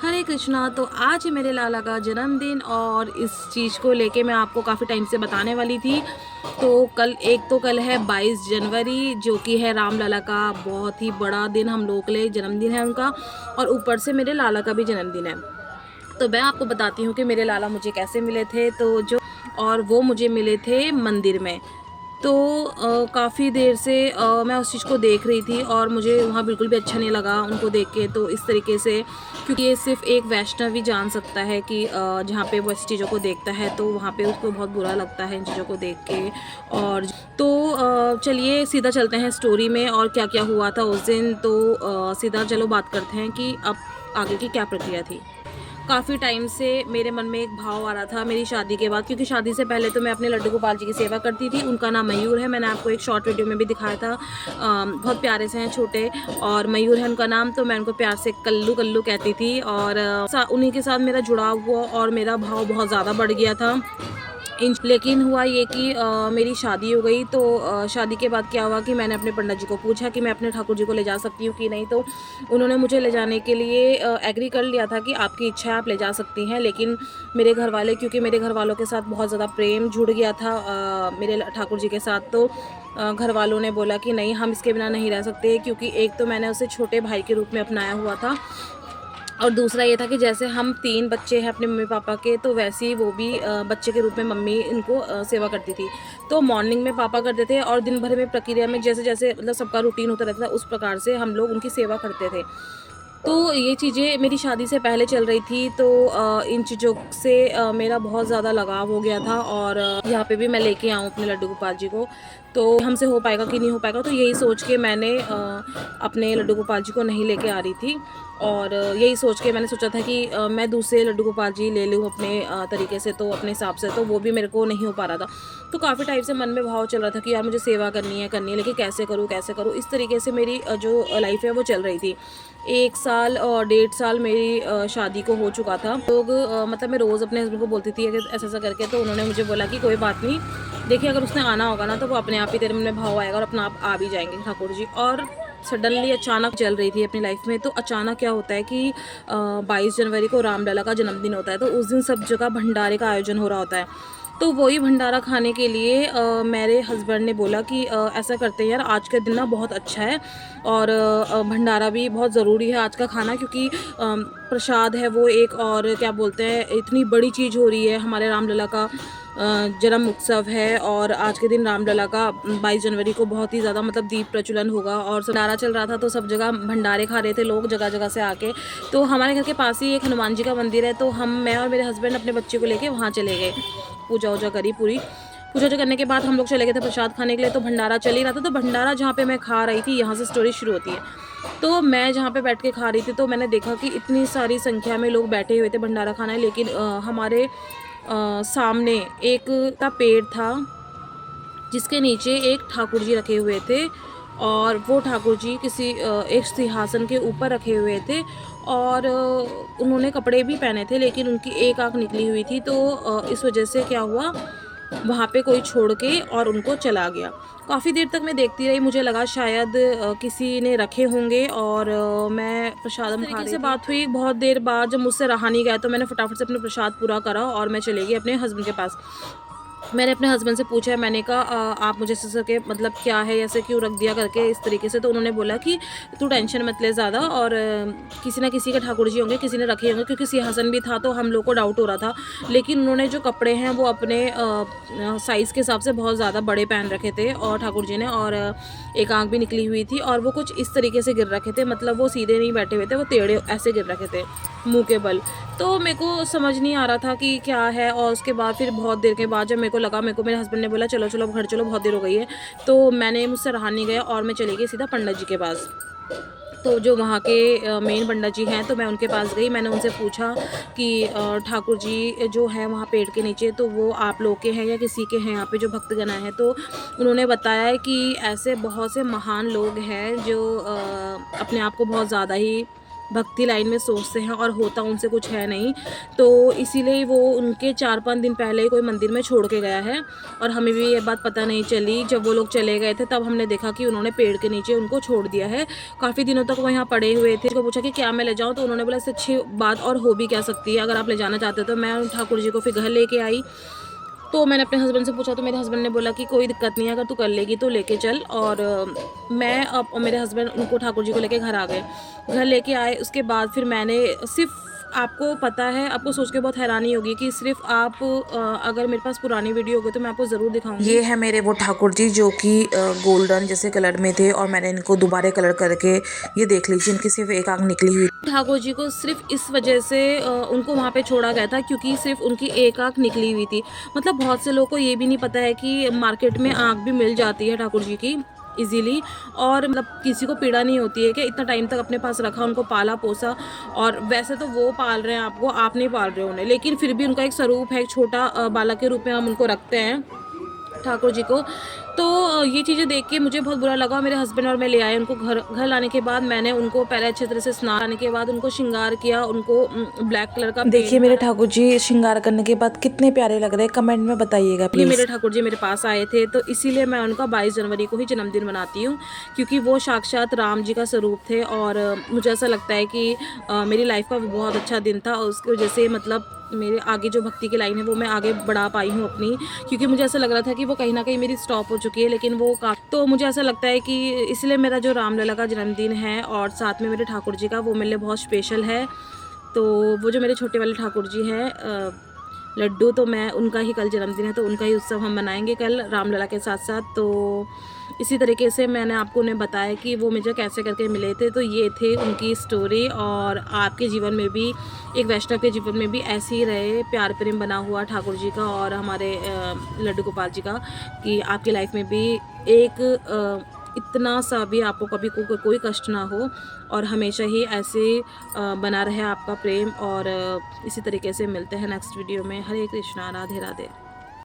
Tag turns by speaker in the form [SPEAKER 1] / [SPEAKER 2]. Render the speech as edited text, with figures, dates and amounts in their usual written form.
[SPEAKER 1] हरे कृष्णा। तो आज है मेरे लाला का जन्मदिन और इस चीज़ को लेके मैं आपको काफ़ी टाइम से बताने वाली थी। तो कल है 22 जनवरी, जो कि है राम लाला का बहुत ही बड़ा दिन, हम लोगों के लिए जन्मदिन है उनका। और ऊपर से मेरे लाला का भी जन्मदिन है। तो मैं आपको बताती हूँ कि मेरे लाला मुझे कैसे मिले थे। और वो मुझे मिले थे मंदिर में। तो काफ़ी देर से मैं उस चीज़ को देख रही थी और मुझे वहाँ बिल्कुल भी अच्छा नहीं लगा उनको देख के। तो इस तरीके से, क्योंकि ये सिर्फ़ एक वैष्णव ही जान सकता है कि जहाँ पे वो ऐसी चीज़ों को देखता है तो वहाँ पे उसको बहुत बुरा लगता है इन चीज़ों को देख के। और तो चलिए सीधा चलते हैं स्टोरी में और क्या-क्या हुआ था उस दिन। तो सीधा चलो बात करते हैं कि अब आगे की क्या प्रक्रिया थी। काफ़ी टाइम से मेरे मन में एक भाव आ रहा था मेरी शादी के बाद, क्योंकि शादी से पहले तो मैं अपने लड्डू गोपाल जी की सेवा करती थी। उनका नाम मयूर है, मैंने आपको एक शॉर्ट वीडियो में भी दिखाया था। बहुत प्यारे से हैं, छोटे, और मयूर है उनका नाम। तो मैं उनको प्यार से कल्लू कल्लू कहती थी और उन्हीं के साथ मेरा जुड़ाव हुआ और मेरा भाव बहुत ज़्यादा बढ़ गया था। लेकिन हुआ ये कि मेरी शादी हो गई। तो शादी के बाद क्या हुआ कि मैंने अपने पंडित जी को पूछा कि मैं अपने ठाकुर जी को ले जा सकती हूँ कि नहीं। तो उन्होंने मुझे ले जाने के लिए एग्री कर लिया था कि आपकी इच्छा है, आप ले जा सकती हैं। लेकिन मेरे घर वाले, क्योंकि मेरे घर वालों के साथ बहुत ज़्यादा प्रेम जुड़ गया था मेरे ठाकुर जी के साथ, तो घर वालों ने बोला कि नहीं, हम इसके बिना नहीं रह सकते। क्योंकि एक तो मैंने उसे छोटे भाई के रूप में अपनाया हुआ था, और दूसरा ये था कि जैसे हम 3 बच्चे हैं अपने मम्मी-पापा के, तो वैसे ही वो भी बच्चे के रूप में मम्मी इनको सेवा करती थी। तो मॉर्निंग में पापा करते थे और दिन भर में प्रक्रिया में जैसे-जैसे मतलब सबका रूटीन होता रहता था, उस प्रकार से हम लोग उनकी सेवा करते थे। तो ये चीज़ें मेरी शादी से पहले चल रही थी। तो इन चीज़ों से मेरा बहुत ज़्यादा लगाव हो गया था और यहाँ पे भी मैं लेके आऊँ अपने लड्डू गोपाल जी को, तो हमसे हो पाएगा कि नहीं हो पाएगा। तो यही सोच के मैंने अपने लड्डू गोपाल जी को नहीं लेके आ रही थी। और यही सोच के मैंने सोचा था कि मैं दूसरे लड्डू गोपाल जी ले लूँ अपने तरीके से, तो अपने हिसाब से, तो वो भी मेरे को नहीं हो पा रहा था। तो काफ़ी टाइम से मन में भाव चल रहा था कि यार मुझे सेवा करनी है, लेकिन कैसे करूँ कैसे करूँ, इस तरीके से मेरी जो लाइफ है वो चल रही थी। 1 साल और 1.5 साल मेरी शादी को हो चुका था। मतलब मैं रोज़ अपने हस्बैंड को बोलती थी कि ऐसा-ऐसा करके, तो उन्होंने मुझे बोला कि कोई बात नहीं, देखिए अगर उसने आना होगा ना तो वो अपने आप ही तेरे मन में भाव आएगा और अपना आप आ भी जाएँगे ठाकुर जी। और सडनली अचानक चल रही थी अपनी लाइफ में। तो अचानक क्या होता है कि 22 जनवरी को रामलला का जन्मदिन होता है, तो उस दिन सब जगह भंडारे का आयोजन हो रहा होता है। तो वही भंडारा खाने के लिए मेरे हस्बैंड ने बोला कि ऐसा करते हैं यार, आज का दिन ना बहुत अच्छा है और भंडारा भी बहुत ज़रूरी है आज का खाना, क्योंकि प्रसाद है वो एक, और क्या बोलते हैं, इतनी बड़ी चीज़ हो रही है, हमारे रामलला का जन्म उत्सव है। और आज के दिन रामलला का 22 जनवरी को बहुत ही ज़्यादा मतलब दीप प्रज्वलन होगा और भंडारा चल रहा था। तो सब जगह भंडारे खा रहे थे लोग जगह-जगह से आके। तो हमारे घर के पास ही एक हनुमान जी का मंदिर है, तो मैं और मेरे हस्बैंड अपने बच्चे को लेके वहाँ चले गए। पूजा-वूजा करी पूरी। पूजा-वूजा करने के बाद हम लोग चले गए थे प्रसाद खाने के लिए। तो भंडारा चल ही रहा था, तो भंडारा जहाँ पे मैं खा रही थी, यहाँ से स्टोरी शुरू होती है। तो मैं जहाँ पे बैठ के खा रही थी, तो मैंने देखा कि इतनी सारी संख्या में लोग बैठे हुए थे भंडारा खाने, लेकिन हमारे सामने एक का पेड़ था जिसके नीचे एक ठाकुर जी रखे हुए थे, और वो ठाकुर जी किसी एक सिंहासन के ऊपर रखे हुए थे। और उन्होंने कपड़े भी पहने थे, लेकिन उनकी एक आँख निकली हुई थी। तो इस वजह से क्या हुआ, वहाँ पे कोई छोड़ के और उनको चला गया। काफ़ी देर तक मैं देखती रही, मुझे लगा शायद किसी ने रखे होंगे, और मैं प्रसादम खा रही थी। से बात हुई बहुत देर बाद, जब मुझसे रहा नहीं गया तो मैंने फटाफट से अपना प्रसाद पूरा करा और मैं चली गई अपने हस्बैंड के पास। मैंने अपने हस्बैंड से पूछा, मैंने कहा आप मुझे ऐसे करके, मतलब क्या है, ऐसे क्यों रख दिया करके इस तरीके से। तो उन्होंने बोला कि तू टेंशन मत ले ज़्यादा, और किसी ना किसी के ठाकुर जी होंगे, किसी ने रखे होंगे, क्योंकि सिंहासन भी था तो हम लोग को डाउट हो रहा था। लेकिन उन्होंने जो कपड़े हैं वो अपने साइज़ के हिसाब से बहुत ज़्यादा बड़े पहन रखे थे और ठाकुर जी ने, और एक आँख भी निकली हुई थी, और वो कुछ इस तरीके से गिर रखे थे, मतलब वो सीधे नहीं बैठे हुए थे, वो टेढ़े ऐसे गिर रखे थे मुँह के बल। तो मेरे को समझ नहीं आ रहा था कि क्या है। और उसके बाद फिर बहुत देर के बाद जब मेरे को लगा, मेरे हस्बैंड ने बोला चलो चलो अब घर चलो, बहुत देर हो गई है। तो मुझसे रहा नहीं गया और मैं चली गई सीधा पंडित जी के पास। तो जो वहाँ के मेन पंडित जी हैं, तो मैं उनके पास गई। मैंने उनसे पूछा कि ठाकुर जी जो हैं वहाँ पेड़ के नीचे, तो वो आप लोग के हैं या किसी के हैं यहाँ पे जो भक्तगण आए हैं। तो उन्होंने बताया है कि ऐसे बहुत से महान लोग हैं जो अपने आप को बहुत ज़्यादा ही भक्ति लाइन में सोचते हैं और होता उनसे कुछ है नहीं। तो इसीलिए वो उनके 4-5 दिन पहले ही कोई मंदिर में छोड़ के गया है और हमें भी ये बात पता नहीं चली। जब वो लोग चले गए थे तब हमने देखा कि उन्होंने पेड़ के नीचे उनको छोड़ दिया है। काफ़ी दिनों तक वो यहाँ पड़े हुए थे। उसको पूछा कि क्या मैं ले जाऊँ, तो उन्होंने बोला इससे अच्छी बात और हो भी क्या सकती है, अगर आप ले जाना चाहते हो। तो मैं ठाकुर जी को फिर घर लेके आई। तो मैंने अपने हस्बैंड से पूछा तो मेरे हस्बैंड ने बोला कि कोई दिक्कत नहीं है, अगर तू कर लेगी तो लेके चल। और मैं और मेरे हस्बैंड उनको ठाकुर जी को लेके घर आ गए। घर लेके आए उसके बाद फिर मैंने सिर्फ, आपको पता है, आपको सोच के बहुत हैरानी होगी कि सिर्फ आप अगर मेरे पास पुरानी वीडियो होगी तो मैं आपको ज़रूर दिखाऊंगी। ये है मेरे वो ठाकुर जी जो कि गोल्डन जैसे कलर में थे और मैंने इनको दोबारा कलर करके, ये देख लीजिए इनकी सिर्फ एक आंख निकली हुई। ठाकुर जी को सिर्फ इस वजह से उनको वहाँ पे छोड़ा गया था क्योंकि सिर्फ उनकी एक आंख निकली हुई थी। मतलब बहुत से लोगों को ये भी नहीं पता है कि मार्केट में आंख भी मिल जाती है ठाकुर जी की इजीली, और मतलब किसी को पीड़ा नहीं होती है कि इतना टाइम तक अपने पास रखा, उनको पाला पोसा। और वैसे तो वो पाल रहे हैं आपको, आप नहीं पाल रहे उन्हें, लेकिन फिर भी उनका एक स्वरूप है, एक छोटा बालक के रूप में हम उनको रखते हैं ठाकुर जी को। तो ये चीज़ें देख के मुझे बहुत बुरा लगा। मेरे हस्बैंड और मैं ले आए उनको घर लाने के बाद मैंने उनको पहले अच्छे तरह से स्नान करने के बाद उनको श्रृंगार किया, उनको ब्लैक कलर का। देखिए मेरे ठाकुर जी श्रृंगार करने के बाद कितने प्यारे लग रहे हैं, कमेंट में बताइएगा प्लीज। मेरे ठाकुर जी मेरे पास आए थे तो इसीलिए मैं उनका 22 जनवरी को ही जन्मदिन मनाती हूँ, क्योंकि वो साक्षात राम जी का स्वरूप थे। और मुझे ऐसा लगता है कि मेरी लाइफ का बहुत अच्छा दिन था और उसकी वजह से मतलब मेरे आगे जो भक्ति की लाइन है वो मैं आगे बढ़ा पाई हूँ अपनी, क्योंकि मुझे ऐसा लग रहा था कि वो कहीं ना कहीं मेरी स्टॉप हो चुकी है, लेकिन वो तो मुझे ऐसा लगता है कि इसलिए मेरा जो रामलला का जन्मदिन है और साथ में मेरे ठाकुर जी का, वो मेरे लिए बहुत स्पेशल है। तो वो जो मेरे छोटे वाले ठाकुर जी हैं लड्डू, तो मैं उनका ही कल जन्मदिन है तो उनका ही उत्सव हम मनाएंगे कल रामलला के साथ साथ। तो इसी तरीके से मैंने आपको उन्हें बताया कि वो मुझे कैसे करके मिले थे। तो ये थे उनकी स्टोरी, और आपके जीवन में भी, एक वैष्णव के जीवन में भी ऐसे ही रहे प्यार प्रेम बना हुआ ठाकुर जी का और हमारे लड्डू गोपाल जी का, कि आपकी लाइफ में भी एक इतना सा भी आपको कभी कोई कष्ट ना हो और हमेशा ही ऐसे बना रहे आपका प्रेम। और इसी तरीके से मिलते हैं नेक्स्ट वीडियो में। हरे कृष्णा, राधे राधे।